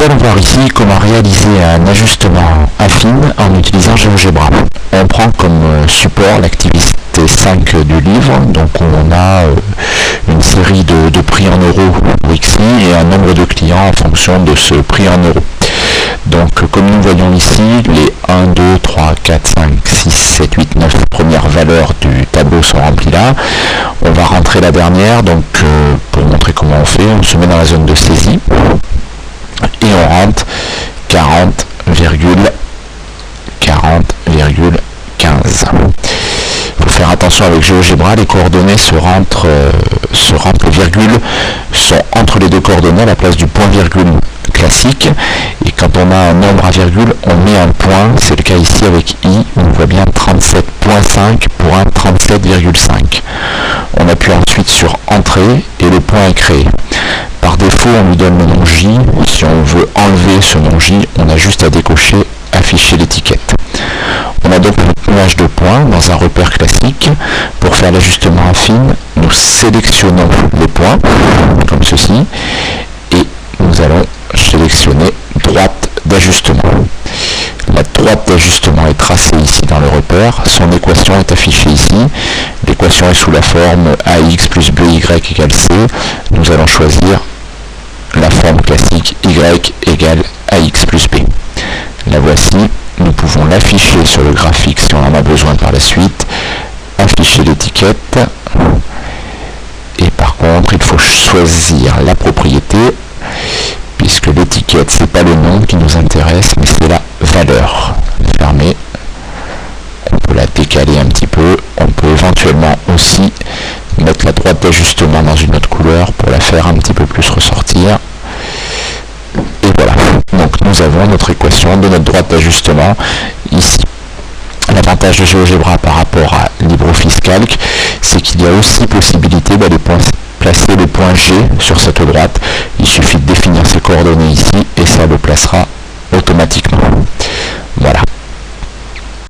Nous allons voir ici comment réaliser un ajustement affine en utilisant GeoGebra. On prend comme support l'activité 5 du livre, donc on a une série de prix en euros pour XI et un nombre de clients en fonction de ce prix en euros. Donc comme nous voyons ici, les 1, 2, 3, 4, 5, 6, 7, 8, 9 premières valeurs du tableau sont remplies là. On va rentrer la dernière, donc pour montrer comment on fait, on se met dans la zone de saisie et on rentre 40,15. Il faut faire attention avec GeoGebra, les coordonnées se rentrent, les virgules sont entre les deux coordonnées à la place du point virgule classique, et quand on a un nombre à virgule, on met un point, c'est le cas ici avec I, on voit bien 37.5 pour un 37,5. On appuie ensuite sur Entrée et le point est créé. Par défaut, on lui donne le nom J. Si on veut enlever ce nom J, on a juste à décocher Afficher l'étiquette. On a donc une image de points dans un repère classique. Pour faire l'ajustement affine, nous sélectionnons les points, comme ceci, et nous allons sélectionner droite d'ajustement. La droite d'ajustement est tracée ici dans le repère, son équation est affichée ici. L'équation est sous la forme AX plus BY égale C. Nous allons choisir la forme classique Y égale AX plus B. La voici, nous pouvons l'afficher sur le graphique si on en a besoin par la suite, afficher l'étiquette, et par contre il faut choisir la propriété, puisque l'étiquette c'est pas le nom qui nous intéresse, mais c'est la valeur. Fermée, on peut la décaler un petit peu, on peut éventuellement aussi mettre la droite d'ajustement dans une autre couleur pour la faire un petit peu plus ressortir. Et voilà, donc nous avons notre équation de notre droite d'ajustement ici. L'avantage de GeoGebra par rapport à LibreOffice Calc, c'est qu'il y a aussi possibilité d'aller placer le point G sur cette droite. Il suffit de définir ses coordonnées ici et ça le placera